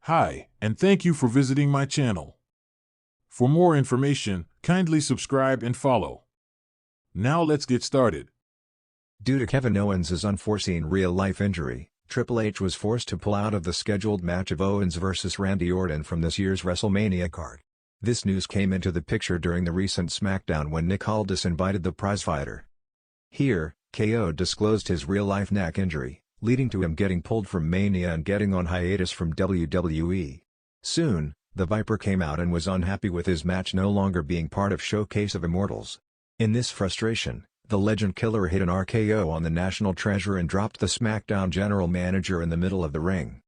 Hi, and thank you for visiting my channel. For more information, kindly subscribe and follow. Now let's get started. Due to Kevin Owens' unforeseen real-life injury, Triple H was forced to pull out of the scheduled match of Owens vs. Randy Orton from this year's WrestleMania card. This news came into the picture during the recent SmackDown when Nick Aldis invited the prizefighter. Here, KO disclosed his real-life neck injury, leading to him getting pulled from Mania and getting on hiatus from WWE. Soon, the Viper came out and was unhappy with his match no longer being part of Showcase of Immortals. In this frustration, the Legend Killer hit an RKO on the National Treasure and dropped the SmackDown General Manager in the middle of the ring.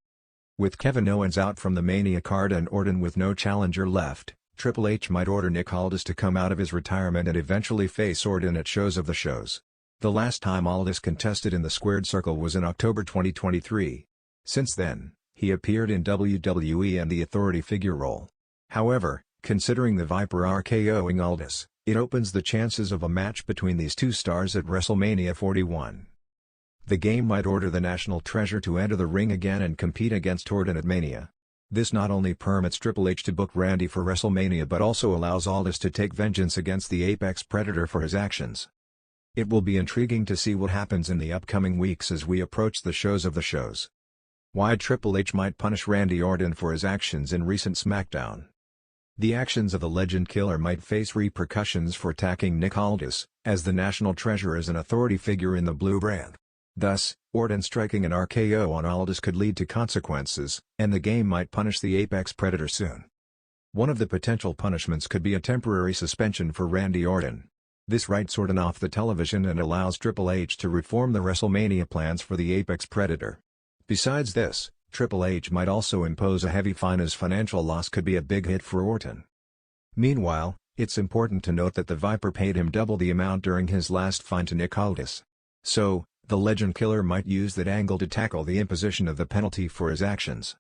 With Kevin Owens out from the Mania card and Orton with no challenger left, Triple H might order Nick Aldis to come out of his retirement and eventually face Orton at Shows of the Shows. The last time Aldis contested in the Squared Circle was in October 2023. Since then, he appeared in WWE and the authority figure role. However, considering the Viper RKOing Aldis, it opens the chances of a match between these two stars at WrestleMania 41. The game might order the National Treasure to enter the ring again and compete against Orton at Mania. This not only permits Triple H to book Randy for WrestleMania but also allows Aldis to take vengeance against the Apex Predator for his actions. It will be intriguing to see what happens in the upcoming weeks as we approach the Shows of the Shows. Why Triple H might punish Randy Orton for his actions in recent SmackDown. The actions of the Legend Killer might face repercussions for attacking Nick Aldis, as the National Treasure is an authority figure in the Blue brand. Thus, Orton striking an RKO on Aldis could lead to consequences, and the game might punish the Apex Predator soon. One of the potential punishments could be a temporary suspension for Randy Orton. This writes Orton off the television and allows Triple H to reform the WrestleMania plans for the Apex Predator. Besides this, Triple H might also impose a heavy fine as financial loss could be a big hit for Orton. Meanwhile, it's important to note that the Viper paid him double the amount during his last fine to Nick Aldis. So, the Legend Killer might use that angle to tackle the imposition of the penalty for his actions.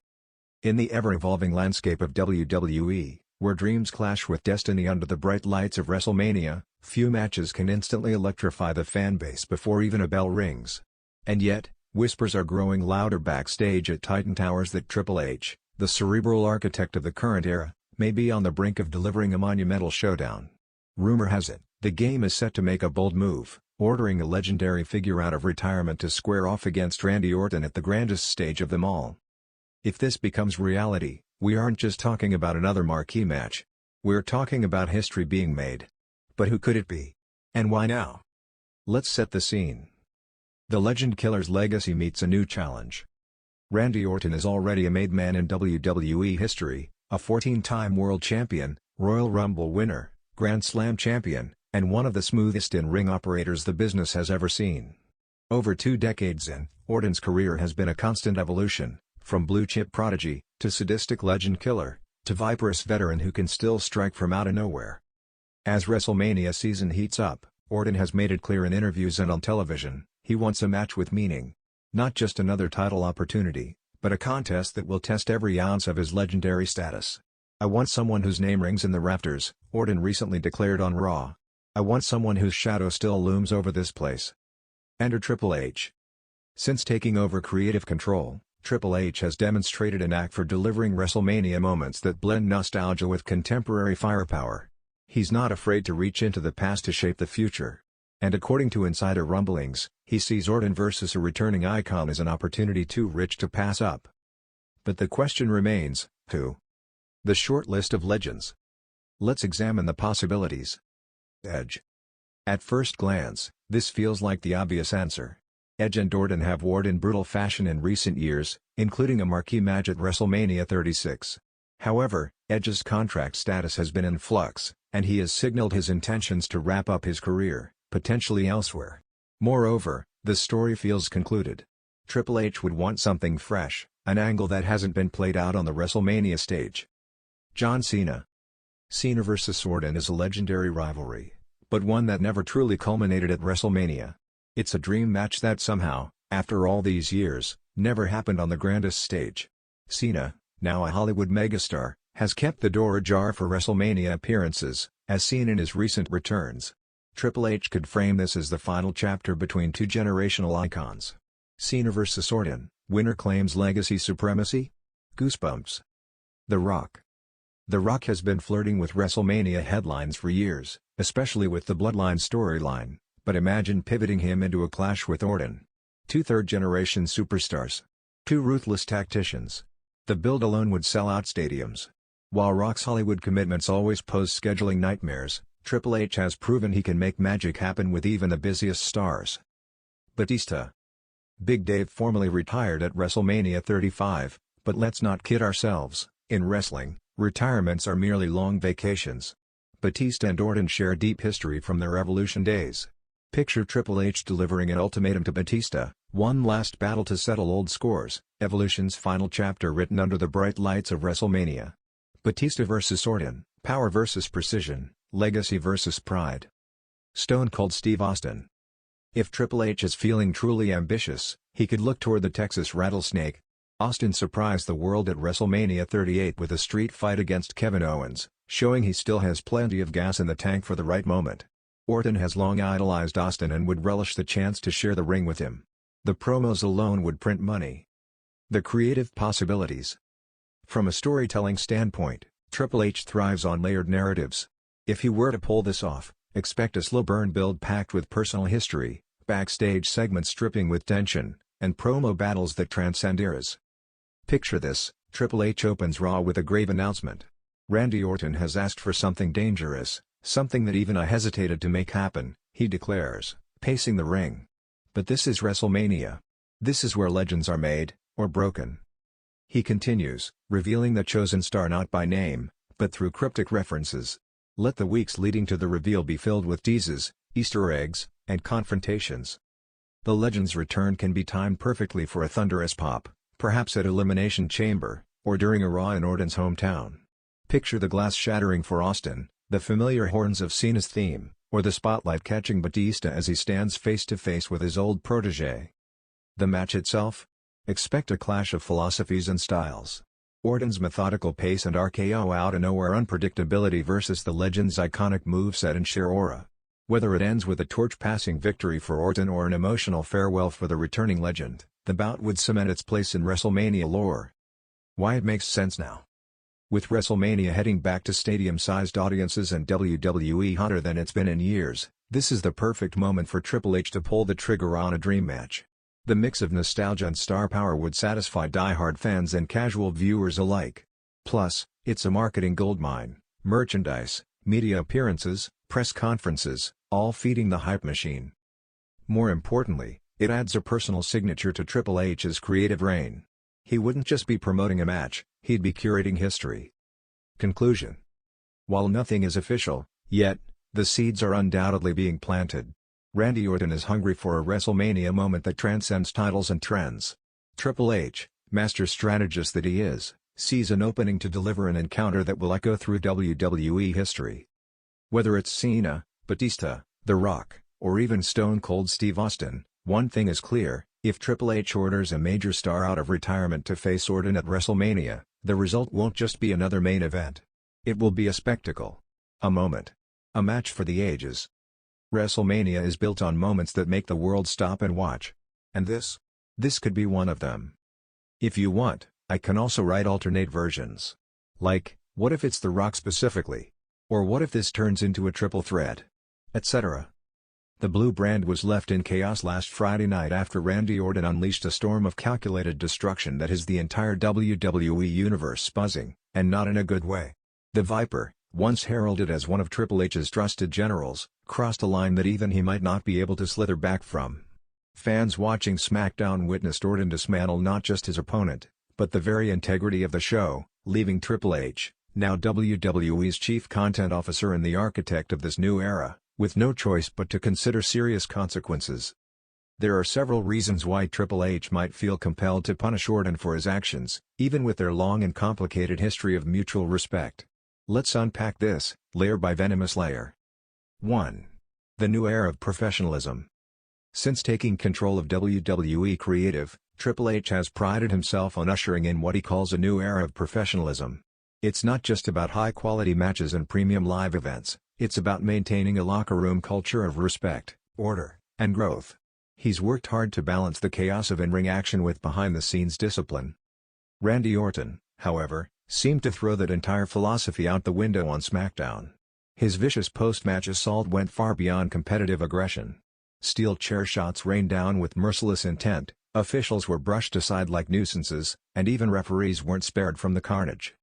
In the ever-evolving landscape of WWE, where dreams clash with destiny under the bright lights of WrestleMania, few matches can instantly electrify the fanbase before even a bell rings. And yet, whispers are growing louder backstage at Titan Towers that Triple H, the cerebral architect of the current era, may be on the brink of delivering a monumental showdown. Rumor has it, the game is set to make a bold move, ordering a legendary figure out of retirement to square off against Randy Orton at the grandest stage of them all. If this becomes reality, we aren't just talking about another marquee match. We're talking about history being made. But who could it be? And why now? Let's set the scene. The Legend Killer's legacy meets a new challenge. Randy Orton is already a made man in WWE history, a 14-time world champion, Royal Rumble winner, Grand Slam champion, and one of the smoothest in-ring operators the business has ever seen. Over 2 decades in, Orton's career has been a constant evolution, from blue-chip prodigy, to sadistic Legend Killer, to viperous veteran who can still strike from out of nowhere. As WrestleMania season heats up, Orton has made it clear in interviews and on television, he wants a match with meaning. Not just another title opportunity, but a contest that will test every ounce of his legendary status. "I want someone whose name rings in the rafters," Orton recently declared on Raw. "I want someone whose shadow still looms over this place." Enter Triple H. Since taking over creative control, Triple H has demonstrated a knack for delivering WrestleMania moments that blend nostalgia with contemporary firepower. He's not afraid to reach into the past to shape the future. And according to insider rumblings, he sees Orton versus a returning icon as an opportunity too rich to pass up. But the question remains, who? The short list of legends. Let's examine the possibilities. Edge. At first glance, this feels like the obvious answer. Edge and Orton have warred in brutal fashion in recent years, including a marquee match at WrestleMania 36. However, Edge's contract status has been in flux, and he has signaled his intentions to wrap up his career, potentially elsewhere. Moreover, the story feels concluded. Triple H would want something fresh, an angle that hasn't been played out on the WrestleMania stage. John Cena. Cena vs. Orton is a legendary rivalry, but one that never truly culminated at WrestleMania. It's a dream match that somehow, after all these years, never happened on the grandest stage. Cena, now a Hollywood megastar, has kept the door ajar for WrestleMania appearances, as seen in his recent returns. Triple H could frame this as the final chapter between two generational icons. Cena vs. Orton, winner claims legacy supremacy? Goosebumps. The Rock. The Rock has been flirting with WrestleMania headlines for years, especially with the Bloodline storyline, but imagine pivoting him into a clash with Orton. Two third-generation superstars. Two ruthless tacticians. The build alone would sell out stadiums. While Rock's Hollywood commitments always pose scheduling nightmares, Triple H has proven he can make magic happen with even the busiest stars. Batista. Big Dave formally retired at WrestleMania 35, but let's not kid ourselves, in wrestling, retirements are merely long vacations. Batista and Orton share deep history from their Evolution days. Picture Triple H delivering an ultimatum to Batista, one last battle to settle old scores, Evolution's final chapter written under the bright lights of WrestleMania. Batista vs. Orton, power vs. precision, legacy vs. pride. Stone Cold Steve Austin. If Triple H is feeling truly ambitious, he could look toward the Texas Rattlesnake. Austin surprised the world at WrestleMania 38 with a street fight against Kevin Owens, showing he still has plenty of gas in the tank for the right moment. Orton has long idolized Austin and would relish the chance to share the ring with him. The promos alone would print money. The creative possibilities. From a storytelling standpoint, Triple H thrives on layered narratives. If he were to pull this off, expect a slow burn build packed with personal history, backstage segments dripping with tension, and promo battles that transcend eras. Picture this: Triple H opens Raw with a grave announcement. Randy Orton has asked for something dangerous, something that even I hesitated to make happen, he declares, pacing the ring. But this is WrestleMania. This is where legends are made, or broken. He continues, revealing the chosen star not by name, but through cryptic references. Let the weeks leading to the reveal be filled with teases, Easter eggs, and confrontations. The legend's return can be timed perfectly for a thunderous pop, perhaps at Elimination Chamber, or during a Raw in Orton's hometown. Picture the glass shattering for Austin, the familiar horns of Cena's theme, or the spotlight catching Batista as he stands face to face with his old protege. The match itself? Expect a clash of philosophies and styles. Orton's methodical pace and RKO out-of-nowhere unpredictability versus the legend's iconic moveset and sheer aura. Whether it ends with a torch-passing victory for Orton or an emotional farewell for the returning legend, the bout would cement its place in WrestleMania lore. Why it makes sense now. With WrestleMania heading back to stadium-sized audiences and WWE hotter than it's been in years, this is the perfect moment for Triple H to pull the trigger on a dream match. The mix of nostalgia and star power would satisfy die-hard fans and casual viewers alike. Plus, it's a marketing goldmine: merchandise, media appearances, press conferences, all feeding the hype machine. More importantly, it adds a personal signature to Triple H's creative reign. He wouldn't just be promoting a match, he'd be curating history. Conclusion. While nothing is official, yet, the seeds are undoubtedly being planted. Randy Orton is hungry for a WrestleMania moment that transcends titles and trends. Triple H, master strategist that he is, sees an opening to deliver an encounter that will echo through WWE history. Whether it's Cena, Batista, The Rock, or even Stone Cold Steve Austin, one thing is clear: if Triple H orders a major star out of retirement to face Orton at WrestleMania, the result won't just be another main event. It will be a spectacle. A moment. A match for the ages. WrestleMania is built on moments that make the world stop and watch. And this could be one of them. If you want, I can also write alternate versions. Like, what if it's The Rock specifically? Or what if this turns into a triple threat? Etc. The blue brand was left in chaos last Friday night after Randy Orton unleashed a storm of calculated destruction that has the entire WWE universe buzzing, and not in a good way. The Viper, once heralded as one of Triple H's trusted generals, crossed a line that even he might not be able to slither back from. Fans watching SmackDown witnessed Orton dismantle not just his opponent, but the very integrity of the show, leaving Triple H, now WWE's chief content officer and the architect of this new era, with no choice but to consider serious consequences. There are several reasons why Triple H might feel compelled to punish Orton for his actions, even with their long and complicated history of mutual respect. Let's unpack this, layer by venomous layer. 1. The new era of professionalism. Since taking control of WWE Creative, Triple H has prided himself on ushering in what he calls a new era of professionalism. It's not just about high-quality matches and premium live events, it's about maintaining a locker room culture of respect, order, and growth. He's worked hard to balance the chaos of in-ring action with behind-the-scenes discipline. Randy Orton, however, seemed to throw that entire philosophy out the window on SmackDown. His vicious post-match assault went far beyond competitive aggression. Steel chair shots rained down with merciless intent, officials were brushed aside like nuisances, and even referees weren't spared from the carnage.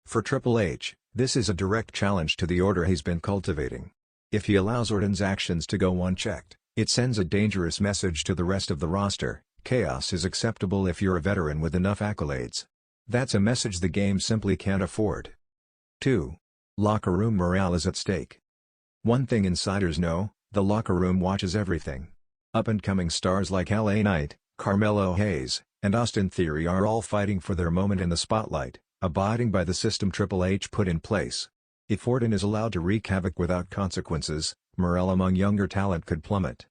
For Triple H, this is a direct challenge to the order he's been cultivating. If he allows Orton's actions to go unchecked, it sends a dangerous message to the rest of the roster: chaos is acceptable if you're a veteran with enough accolades. That's a message the game simply can't afford. 2. Locker room morale is at stake. One thing insiders know: the locker room watches everything. Up-and-coming stars like LA Knight, Carmelo Hayes, and Austin Theory are all fighting for their moment in the spotlight, abiding by the system Triple H put in place. If Orton is allowed to wreak havoc without consequences, morale among younger talent could plummet.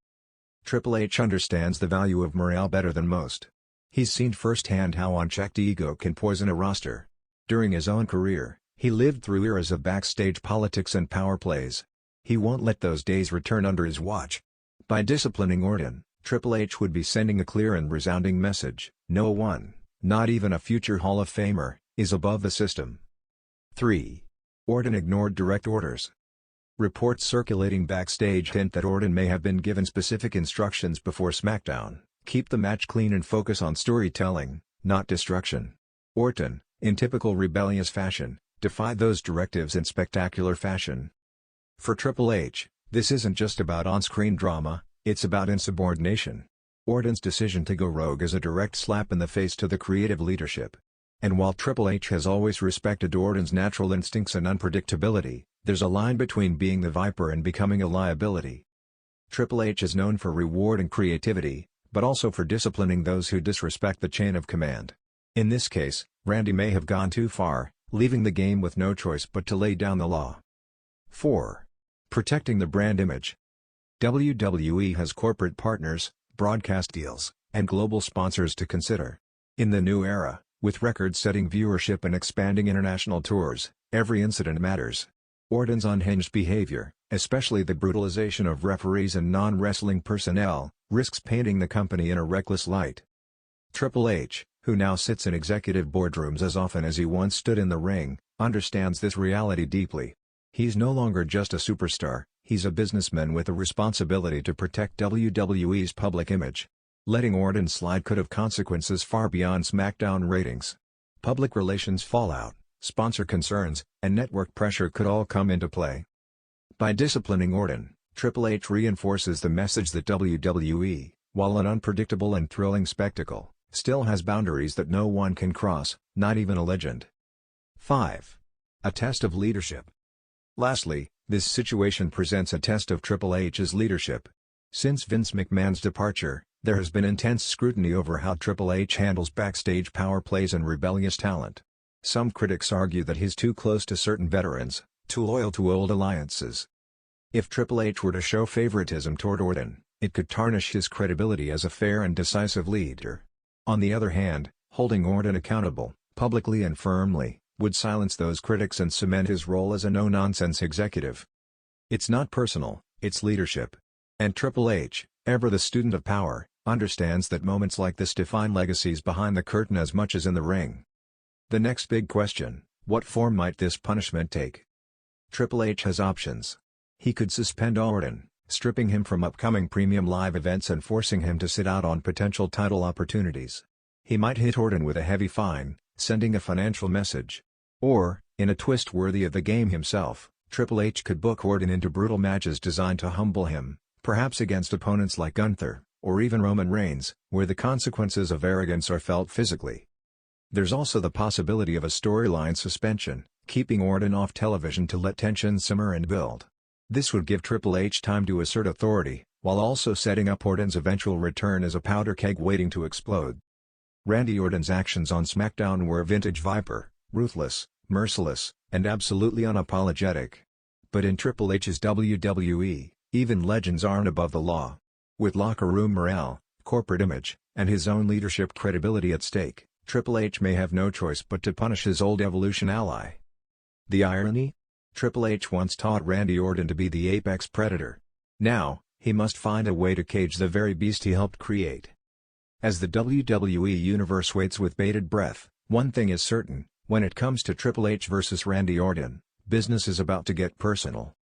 Triple H understands the value of morale better than most. He's seen firsthand how unchecked ego can poison a roster. During his own career, he lived through eras of backstage politics and power plays. He won't let those days return under his watch. By disciplining Orton, Triple H would be sending a clear and resounding message: no one, not even a future Hall of Famer, is above the system. 3. Orton ignored direct orders. Reports circulating backstage hint that Orton may have been given specific instructions before SmackDown: keep the match clean and focus on storytelling, not destruction. Orton, in typical rebellious fashion, defied those directives in spectacular fashion. For Triple H, this isn't just about on-screen drama, it's about insubordination. Orton's decision to go rogue is a direct slap in the face to the creative leadership. And while Triple H has always respected Orton's natural instincts and unpredictability, there's a line between being the viper and becoming a liability. Triple H is known for rewarding creativity, but also for disciplining those who disrespect the chain of command. In this case, Randy may have gone too far, leaving the game with no choice but to lay down the law. 4. Protecting the brand image. WWE has corporate partners, broadcast deals, and global sponsors to consider. In the new era, with record-setting viewership and expanding international tours, every incident matters. Orton's unhinged behavior, especially the brutalization of referees and non-wrestling personnel, risks painting the company in a reckless light. Triple H, who now sits in executive boardrooms as often as he once stood in the ring, understands this reality deeply. He's no longer just a superstar, he's a businessman with a responsibility to protect WWE's public image. Letting Orton slide could have consequences far beyond SmackDown ratings. Public relations fallout, sponsor concerns, and network pressure could all come into play. By disciplining Orton, Triple H reinforces the message that WWE, while an unpredictable and thrilling spectacle, still has boundaries that no one can cross, not even a legend. 5. A test of leadership. Lastly, this situation presents a test of Triple H's leadership. Since Vince McMahon's departure, there has been intense scrutiny over how Triple H handles backstage power plays and rebellious talent. Some critics argue that he's too close to certain veterans, too loyal to old alliances. If Triple H were to show favoritism toward Orton, it could tarnish his credibility as a fair and decisive leader. On the other hand, holding Orton accountable, publicly and firmly, would silence those critics and cement his role as a no-nonsense executive. It's not personal, it's leadership. And Triple H, ever the student of power, understands that moments like this define legacies behind the curtain as much as in the ring. The next big question: what form might this punishment take? Triple H has options. He could suspend Orton, stripping him from upcoming premium live events and forcing him to sit out on potential title opportunities. He might hit Orton with a heavy fine, sending a financial message. Or, in a twist worthy of the game himself, Triple H could book Orton into brutal matches designed to humble him, perhaps against opponents like Gunther, or even Roman Reigns, where the consequences of arrogance are felt physically. There's also the possibility of a storyline suspension, keeping Orton off television to let tension simmer and build. This would give Triple H time to assert authority, while also setting up Orton's eventual return as a powder keg waiting to explode. Randy Orton's actions on SmackDown were vintage Viper, ruthless, merciless, and absolutely unapologetic. But in Triple H's WWE, even legends aren't above the law. With locker room morale, corporate image, and his own leadership credibility at stake, Triple H may have no choice but to punish his old Evolution ally. The irony? Triple H once taught Randy Orton to be the apex predator. Now, he must find a way to cage the very beast he helped create. As the WWE Universe waits with bated breath, one thing is certain: When it comes to Triple H vs Randy Orton, business is about to get personal.